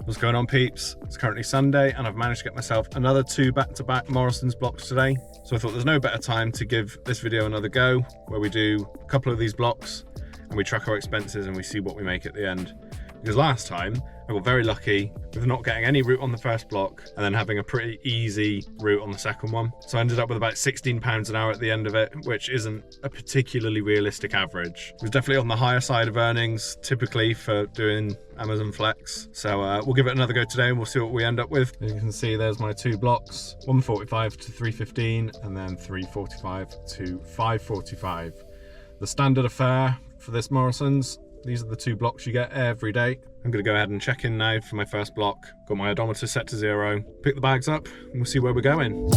What's going on, peeps? It's currently Sunday and I've managed to get myself another 2 back-to-back Morrisons blocks today. So I thought there's no better time to give this video another go, where we do a couple of these blocks and we track our expenses and we see what we make at the end. Because last time I got very lucky with not getting any route on the first block and then having a pretty easy route on the second one. So I ended up with about £16 an hour at the end of it, which isn't a particularly realistic average. It was definitely on the higher side of earnings typically for doing Amazon Flex. So we'll give it another go today and we'll see what we end up with. As you can see, there's my 2 blocks, 145 to 315 and then 345 to 545. The standard affair for this Morrisons. These are the 2 blocks you get every day. I'm gonna go ahead and check in now for my first block. Got my odometer set to 0. Pick the bags up and we'll see where we're going.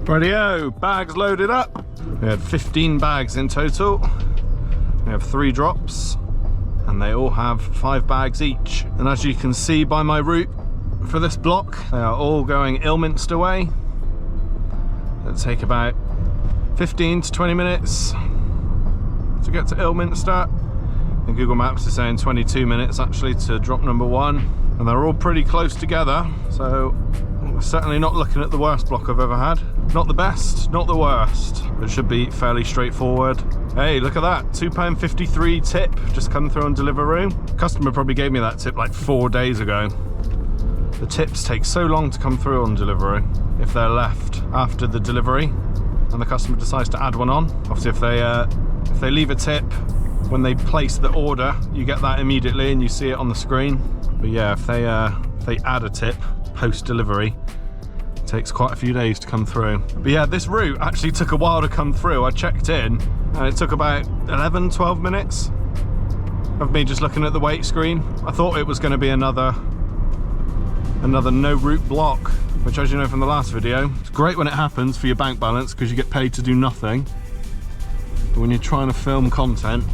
Rightio, bags loaded up. We had 15 bags in total. We have 3 drops and they all have 5 bags each. And as you can see by my route for this block, they are all going Ilminster way. It'll take about 15 to 20 minutes to get to Ilminster. And Google Maps is saying 22 minutes actually to drop number 1. And they're all pretty close together, so we're certainly not looking at the worst block I've ever had. Not the best, not the worst. It should be fairly straightforward. Hey, look at that, £2.53 tip just come through on Deliveroo. Customer probably gave me that tip like 4 days ago. The tips take so long to come through on Deliveroo if they're left after the delivery and the customer decides to add one on. Obviously if they leave a tip when they place the order, you get that immediately and you see it on the screen. But yeah, if they add a tip post-delivery, it takes quite a few days to come through. But yeah, this route actually took a while to come through. I checked in and it took about 11, 12 minutes of me just looking at the wait screen. I thought it was going to be another no route block, which, as you know from the last video, it's great when it happens for your bank balance because you get paid to do nothing. But when you're trying to film content,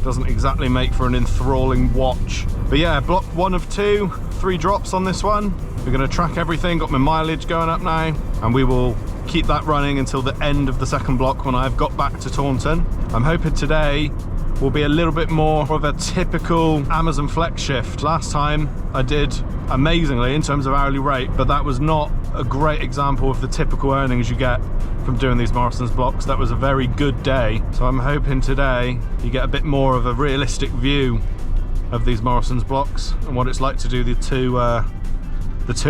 doesn't exactly make for an enthralling watch. But yeah, block 1 of 2, 3 drops on this one. We're gonna track everything, got my mileage going up now, and we will keep that running until the end of the second block when I've got back to Taunton. I'm hoping today will be a little bit more of a typical Amazon Flex shift. Last time I did amazingly in terms of hourly rate, but that was not a great example of the typical earnings you get from doing these Morrisons blocks. That was a very good day. So I'm hoping today you get a bit more of a realistic view of these Morrisons blocks and what it's like to do the two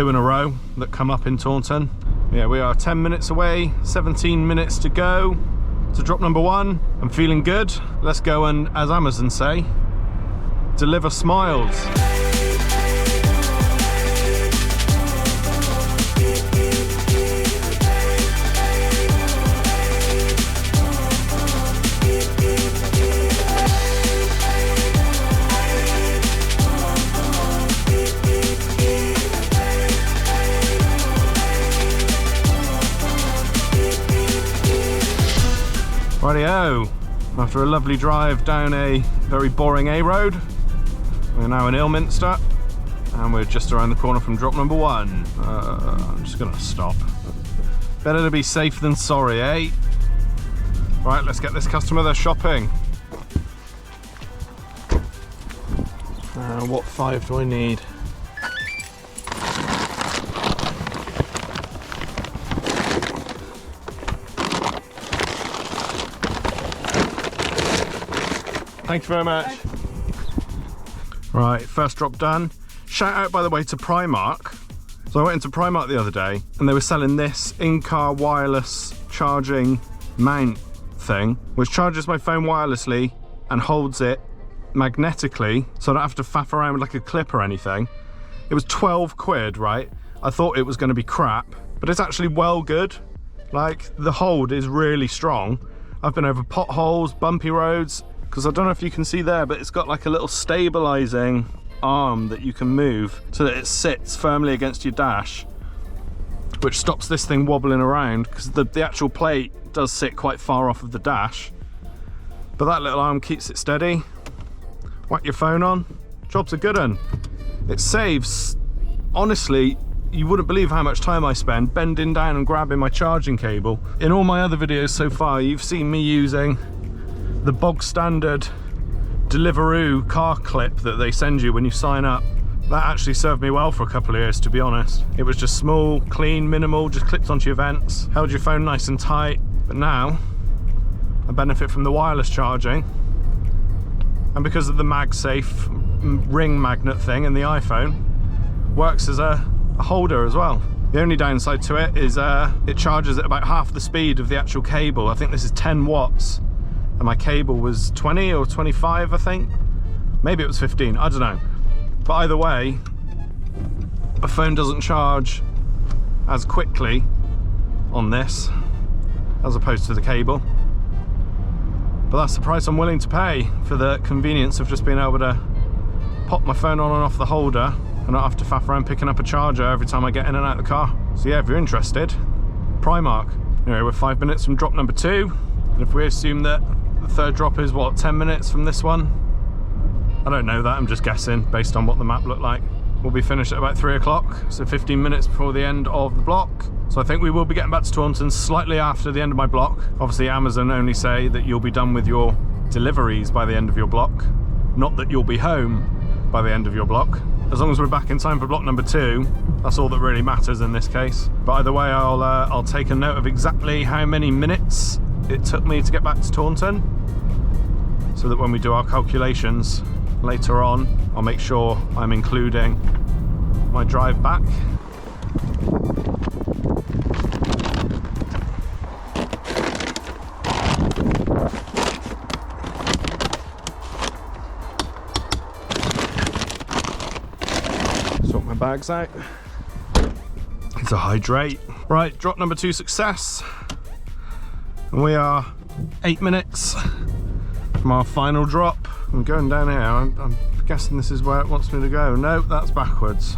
in a row that come up in Taunton. Yeah, we are 10 minutes away, 17 minutes to go to drop number 1. I'm feeling good. Let's go and, as Amazon say, deliver smiles. Rightio, after a lovely drive down a very boring A road, we're now in Ilminster and we're just around the corner from drop number 1. I'm just gonna stop. Better to be safe than sorry, eh? Right, let's get this customer their shopping. What 5 do I need? Thank you very much. Right, first drop done. Shout out, by the way, to Primark. So I went into Primark the other day and they were selling this in-car wireless charging mount thing, which charges my phone wirelessly and holds it magnetically, so I don't have to faff around with like a clip or anything. It was 12 quid, right? I thought it was going to be crap, but it's actually well good. Like, the hold is really strong. I've been over potholes, bumpy roads, because I don't know if you can see there, but it's got like a little stabilizing arm that you can move so that it sits firmly against your dash, which stops this thing wobbling around, because the actual plate does sit quite far off of the dash, but that little arm keeps it steady. Whack your phone on, Job's a good one. It saves, honestly, you wouldn't believe how much time I spend bending down and grabbing my charging cable. In all my other videos so far, you've seen me using the bog standard Deliveroo car clip that they send you when you sign up. That actually served me well for a couple of years, to be honest. It was just small, clean, minimal, just clipped onto your vents, held your phone nice and tight. But now, I benefit from the wireless charging. And because of the MagSafe ring magnet thing in the iPhone, works as a holder as well. The only downside to it is it charges at about half the speed of the actual cable. I think this is 10 watts. And my cable was 20 or 25, I think. Maybe it was 15, I don't know. But either way, a phone doesn't charge as quickly on this as opposed to the cable. But that's the price I'm willing to pay for the convenience of just being able to pop my phone on and off the holder and not have to faff around picking up a charger every time I get in and out of the car. So yeah, if you're interested, Primark. Anyway, we're 5 minutes from drop number 2. And if we assume that the third drop is, what, 10 minutes from this one? I don't know that, I'm just guessing based on what the map looked like. We'll be finished at about 3 o'clock, so 15 minutes before the end of the block. So I think we will be getting back to Taunton slightly after the end of my block. Obviously Amazon only say that you'll be done with your deliveries by the end of your block, not that you'll be home by the end of your block. As long as we're back in time for block number 2, that's all that really matters in this case. But either way, I'll take a note of exactly how many minutes it took me to get back to Taunton, so that when we do our calculations later on, I'll make sure I'm including my drive back. Sort my bags out. It's a hydrate. Right, drop number 2 success. And we are 8 minutes from our final drop. I'm going down here. I'm guessing this is where it wants me to go. No, that's backwards.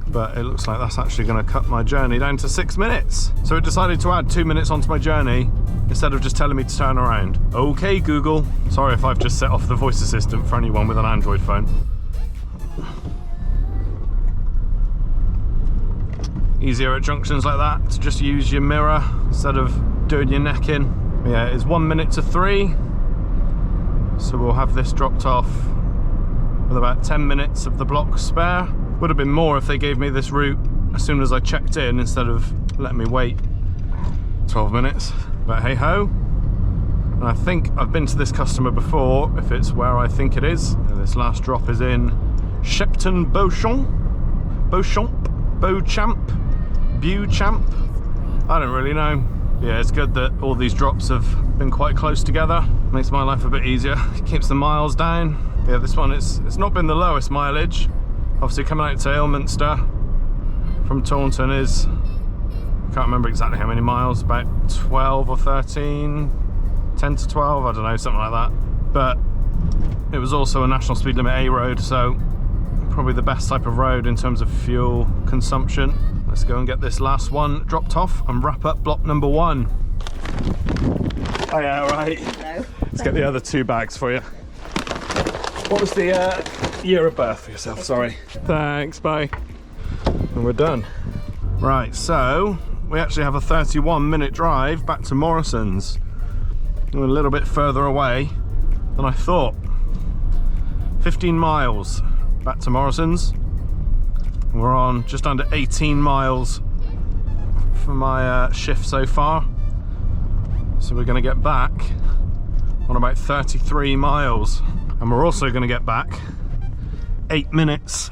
But it looks like that's actually going to cut my journey down to 6 minutes. So it decided to add 2 minutes onto my journey instead of just telling me to turn around. Okay, Google. Sorry if I've just set off the voice assistant for anyone with an Android phone. Easier at junctions like that to just use your mirror instead of doing your neck in. Yeah, it's 1 minute to 3. So we'll have this dropped off with about 10 minutes of the block spare. Would have been more if they gave me this route as soon as I checked in instead of letting me wait 12 minutes. But hey ho. And I think I've been to this customer before, if it's where I think it is. And this last drop is in Shepton Beauchamp. I don't really know. Yeah, it's good that all these drops have been quite close together. Makes my life a bit easier. It keeps the miles down. Yeah, this one, it's not been the lowest mileage. Obviously coming out to Ilminster from Taunton is, I can't remember exactly how many miles, about 12 or 13, 10 to 12, I don't know, something like that. But it was also a national speed limit A road, so probably the best type of road in terms of fuel consumption. Let's go and get this last one dropped off and wrap up block number 1. Oh yeah, all right. No. Let's get the other 2 bags for you. What was the year of birth for yourself? Sorry. Thanks, bye. And we're done. Right, so we actually have a 31-minute drive back to Morrisons. We're a little bit further away than I thought. 15 miles back to Morrisons. We're on just under 18 miles for my shift so far. So we're going to get back on about 33 miles. And we're also going to get back 8 minutes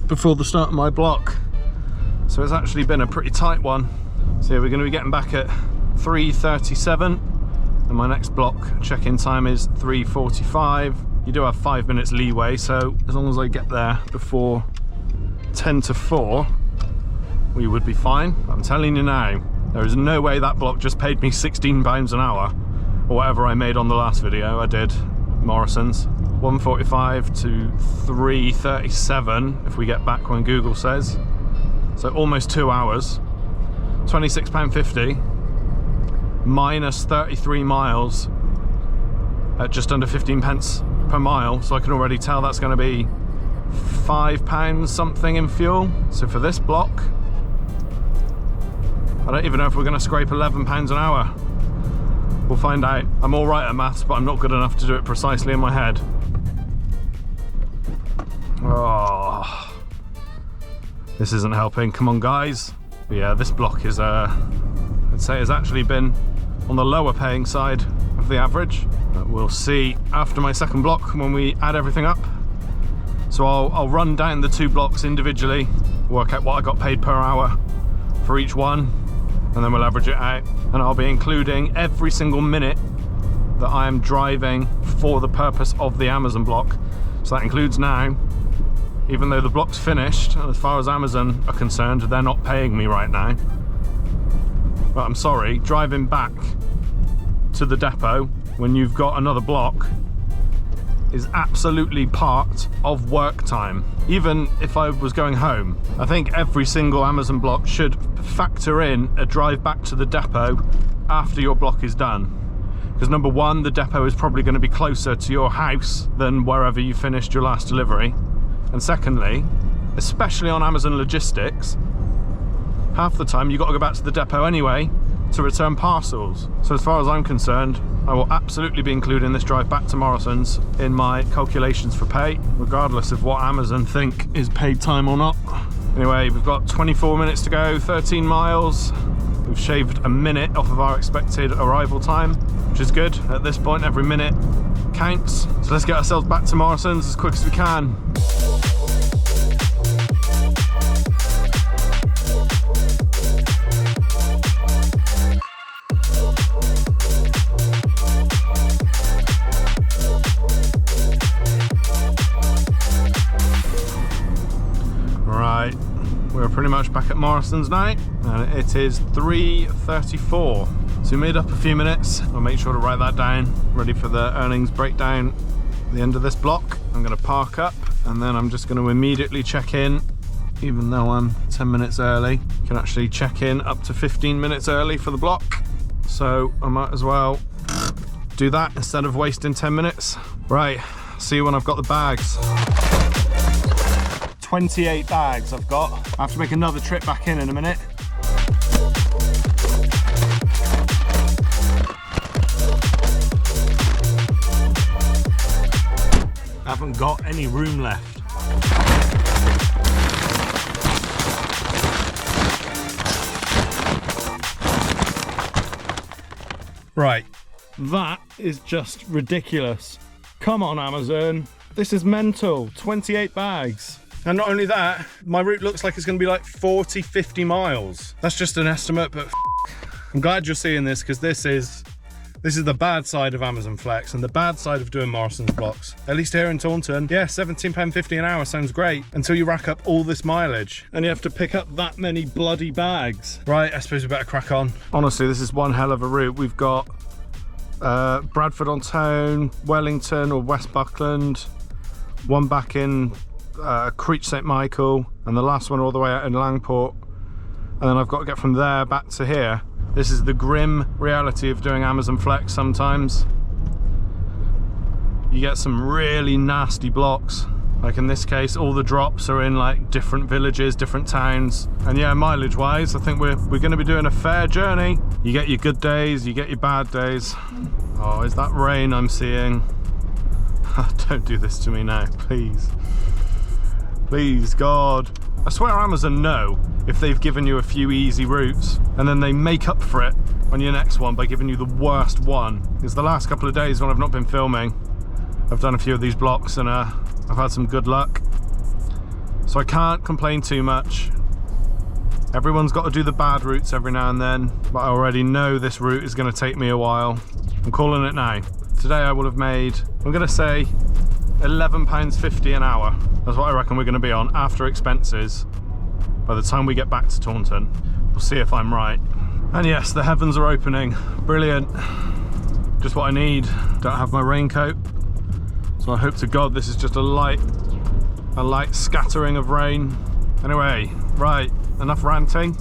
before the start of my block. So it's actually been a pretty tight one. So yeah, we're going to be getting back at 3:37. And my next block check-in time is 3:45. You do have 5 minutes leeway, so as long as I get there before 10 to 4, we would be fine. I'm telling you now, there is no way that block just paid me £16 an hour, or whatever I made on the last video I did, Morrisons. 1:45 to 3:37 if we get back when Google says. So almost 2 hours, £26.50, minus 33 miles at just under 15 pence per mile. So I can already tell that's going to be £5 something in fuel. So for this block, I don't even know if we're going to scrape £11 an hour. We'll find out. I'm all right at maths, but I'm not good enough to do it precisely in my head. Oh, this isn't helping. Come on, guys. But yeah, this block is, I'd say, has actually been on the lower paying side of the average. But we'll see after my second block when we add everything up. So I'll run down the 2 blocks individually, work out what I got paid per hour for each one, and then we'll average it out. And I'll be including every single minute that I am driving for the purpose of the Amazon block. So that includes now, even though the block's finished, as far as Amazon are concerned, they're not paying me right now. But I'm sorry, driving back to the depot when you've got another block is absolutely part of work time. Even if I was going home, I think every single Amazon block should factor in a drive back to the depot after your block is done. Because number one, the depot is probably going to be closer to your house than wherever you finished your last delivery. And secondly, especially on Amazon logistics, half the time you've got to go back to the depot anyway to return parcels. So as far as I'm concerned, I will absolutely be including this drive back to Morrisons in my calculations for pay, regardless of what Amazon think is paid time or not. Anyway, we've got 24 minutes to go, 13 miles. We've shaved a minute off of our expected arrival time, which is good. At this point, every minute counts. So let's get ourselves back to Morrisons as quick as we can. Right, we're pretty much back at Morrisons now, and it is 3:34. So we made up a few minutes. I'll make sure to write that down, ready for the earnings breakdown at the end of this block. I'm going to park up, and then I'm just going to immediately check in, even though I'm 10 minutes early. You can actually check in up to 15 minutes early for the block, so I might as well do that instead of wasting 10 minutes. Right, see you when I've got the bags. 28 bags I've got. I have to make another trip back in a minute. I haven't got any room left. Right, that is just ridiculous. Come on, Amazon. This is mental. 28 bags. And not only that, my route looks like it's going to be like 40, 50 miles. That's just an estimate, but I'm glad you're seeing this, because this is the bad side of Amazon Flex and the bad side of doing Morrisons blocks. At least here in Taunton, yeah, £17.50 an hour sounds great until you rack up all this mileage and you have to pick up that many bloody bags. Right, I suppose we better crack on. Honestly, this is one hell of a route. We've got Bradford-on-Tone, Wellington or West Buckland, one back in Creech St Michael, and the last one all the way out in Langport, and then I've got to get from there back to here. This is the grim reality of doing Amazon Flex sometimes. You get some really nasty blocks. Like in this case, all the drops are in like different villages, different towns. And yeah, mileage wise, I think we're going to be doing a fair journey. You get your good days, you get your bad days. Oh, is that rain I'm seeing? Don't do this to me now, please. Please, God. I swear Amazon know if they've given you a few easy routes, and then they make up for it on your next one by giving you the worst one. Because the last couple of days when I've not been filming, I've done a few of these blocks and I've had some good luck. So I can't complain too much. Everyone's got to do the bad routes every now and then, but I already know this route is going to take me a while. I'm calling it now. Today I will have made, I'm going to say, £11.50 an hour. That's what I reckon we're going to be on after expenses by the time we get back to Taunton. We'll see if I'm right. And yes, the heavens are opening. Brilliant. Just what I need. Don't have my raincoat, so I hope to God this is just a light scattering of rain. Anyway, right, enough ranting.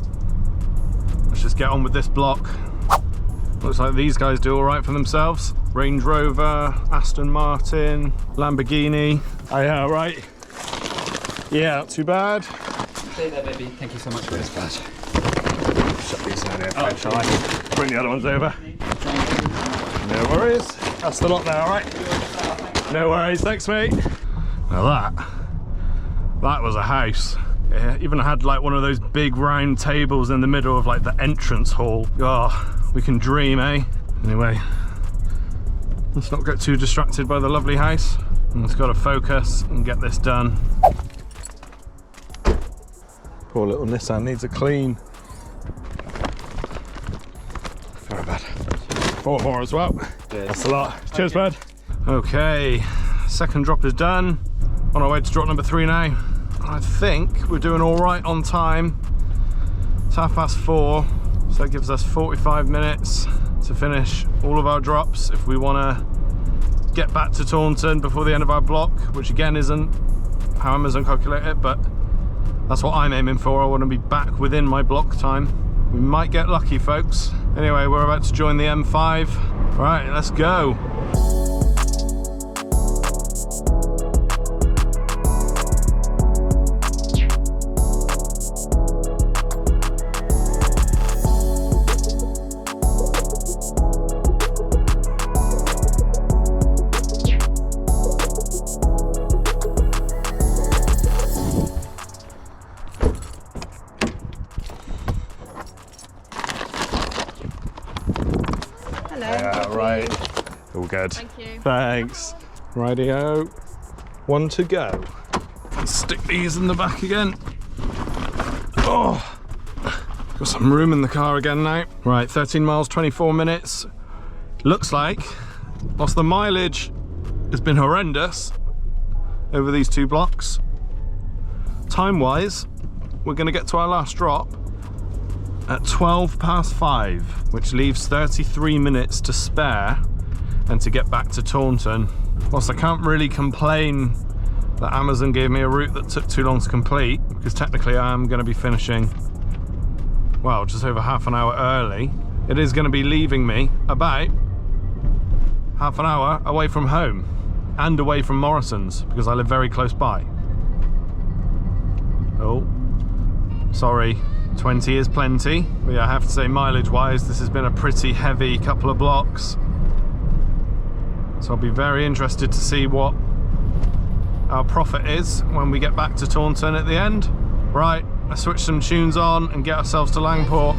Let's just get on with this block. Looks like these guys do all right for themselves. Range Rover, Aston Martin, Lamborghini. Oh yeah, right. Yeah, not too bad. Stay there, baby. Thank you so much for this badge. Shut these down here, shall I? Bring the other ones over. No worries. That's the lot now, alright? No worries, thanks mate. Now that was a house. Yeah, even had like one of those big round tables in the middle of like the entrance hall. Oh, we can dream, eh? Anyway, let's not get too distracted by the lovely house. Let's got to focus and get this done. Poor little Nissan needs a clean. Very bad. 4 as well. Cheers. That's a lot. Cheers, bud. Okay, second drop is done. On our way to drop number 3 now. I think we're doing all right on time. It's 4:30, so that gives us 45 minutes to finish all of our drops if we want to get back to Taunton before the end of our block, which again isn't how Amazon calculate it, but that's what I'm aiming for. I want to be back within my block time. We might get lucky, folks. Anyway, we're about to join the M5. Right, let's go. All good. Thank you. Thanks. Rightio. 1 to go. Let's stick these in the back again. Oh, got some room in the car again now. Right, 13 miles, 24 minutes. Looks like, whilst the mileage has been horrendous over these 2 blocks, time-wise, we're going to get to our last drop at 5:12, which leaves 33 minutes to spare and to get back to Taunton. Whilst I can't really complain that Amazon gave me a route that took too long to complete, because technically I am going to be finishing, well, just over half an hour early, it is going to be leaving me about half an hour away from home and away from Morrisons, because I live very close by. Oh, sorry, 20 is plenty, but yeah, I have to say mileage wise this has been a pretty heavy couple of blocks. So I'll be very interested to see what our profit is when we get back to Taunton at the end. Right, let's switch some tunes on and get ourselves to Langport.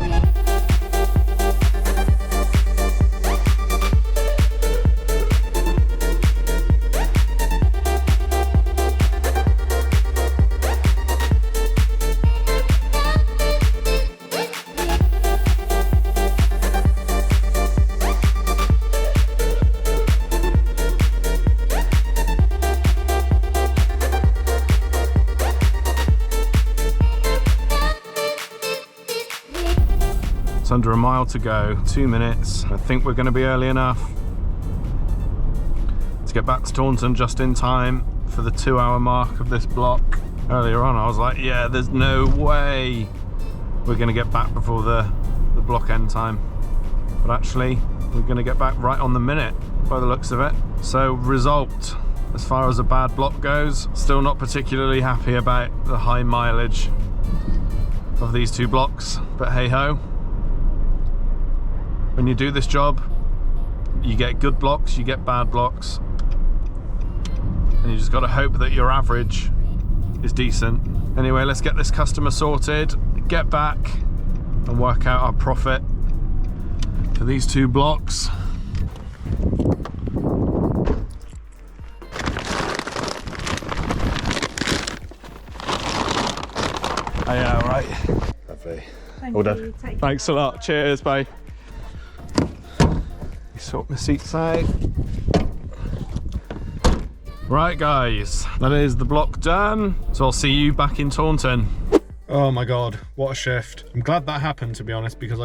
Under a mile to go, 2 minutes. I think we're going to be early enough to get back to Taunton just in time for the 2-hour mark of this block. Earlier on I was like, yeah, there's no way we're going to get back before the block end time, but actually we're going to get back right on the minute by the looks of it. So result, as far as a bad block goes, still not particularly happy about the high mileage of these 2 blocks, but hey ho. When you do this job, you get good blocks, you get bad blocks, and you just got to hope that your average is decent. Anyway, let's get this customer sorted, get back and work out our profit for these 2 blocks. Oh yeah, all right. Lovely. All done. Thanks a lot. Cheers, bye. Sort my seats out. Right guys, that is the block done. So I'll see you back in Taunton. Oh my God, what a shift. I'm glad that happened, to be honest, because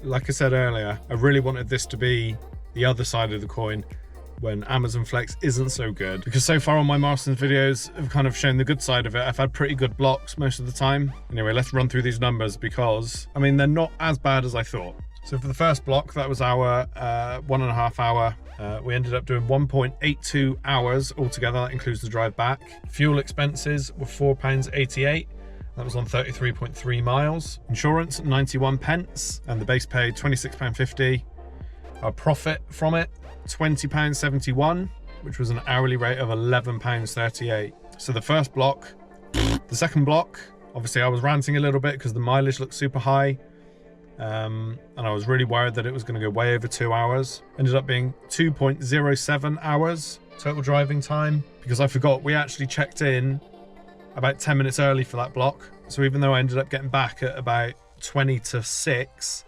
like I said earlier, I really wanted this to be the other side of the coin when Amazon Flex isn't so good. Because so far on my Morrisons videos have kind of shown the good side of it. I've had pretty good blocks most of the time. Anyway, let's run through these numbers because, I mean, they're not as bad as I thought. So for the first block, that was our 1.5 hour We ended up doing 1.82 hours altogether. That includes the drive back. Fuel expenses were £4.88. That was on 33.3 miles. Insurance, 91 pence, and the base paid £26.50. Our profit from it, £20.71, which was an hourly rate of £11.38. So the first block. The second block, obviously I was ranting a little bit because the mileage looked super high. And I was really worried that it was going to go way over 2 hours. Ended up being 2.07 hours total driving time, because I forgot we actually checked in about 10 minutes early for that block. So even though I ended up getting back at about 20 to 6,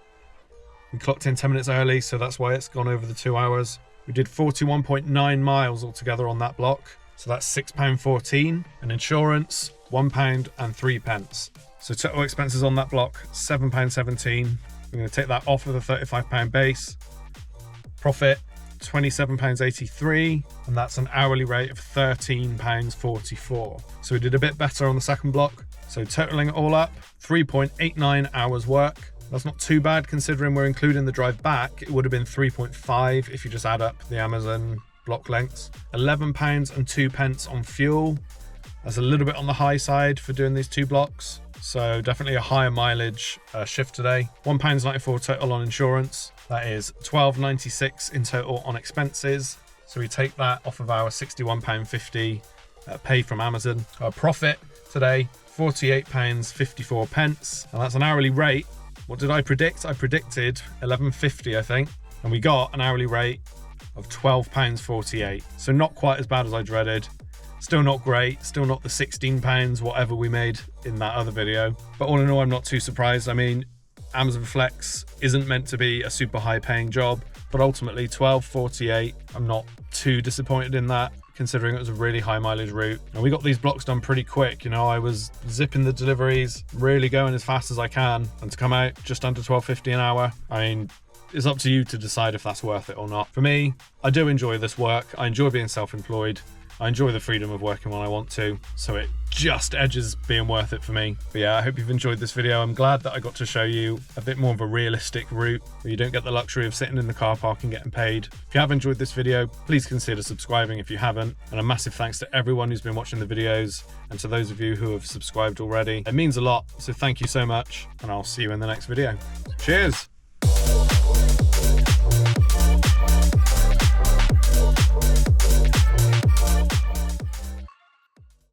we clocked in 10 minutes early, so that's why it's gone over the 2 hours. We did 41.9 miles altogether on that block, so that's £6.14, and insurance, £1.03. So total expenses on that block, £7.17. We're going to take that off of the £35 base. Profit, £27.83, and that's an hourly rate of £13.44. So we did a bit better on the second block. So totaling it all up, 3.89 hours work. That's not too bad considering we're including the drive back. It would have been 3.5 if you just add up the Amazon block lengths. £11.02 on fuel. That's a little bit on the high side for doing these 2 blocks. So definitely a higher mileage shift today. £1.94 total on insurance. That is £12.96 in total on expenses. So we take that off of our £61.50 pay from Amazon. Our profit today, £48.54, and that's an hourly rate. What did I predict? I predicted £11.50, I think, and we got an hourly rate of £12.48. So not quite as bad as I dreaded. Still not great, still not the £16 whatever we made in that other video. But all in all, I'm not too surprised. I mean, Amazon Flex isn't meant to be a super high paying job, but ultimately £12.48, I'm not too disappointed in that, considering it was a really high mileage route. And we got these blocks done pretty quick. You know, I was zipping the deliveries, really going as fast as I can, and to come out just under £12.50 an hour, I mean, it's up to you to decide if that's worth it or not. For me, I do enjoy this work. I enjoy being self-employed. I enjoy the freedom of working when I want to, so it just edges being worth it for me. But yeah, I hope you've enjoyed this video. I'm glad that I got to show you a bit more of a realistic route where you don't get the luxury of sitting in the car park and getting paid. If you have enjoyed this video, please consider subscribing if you haven't. And a massive thanks to everyone who's been watching the videos and to those of you who have subscribed already. It means a lot, so thank you so much, and I'll see you in the next video. Cheers!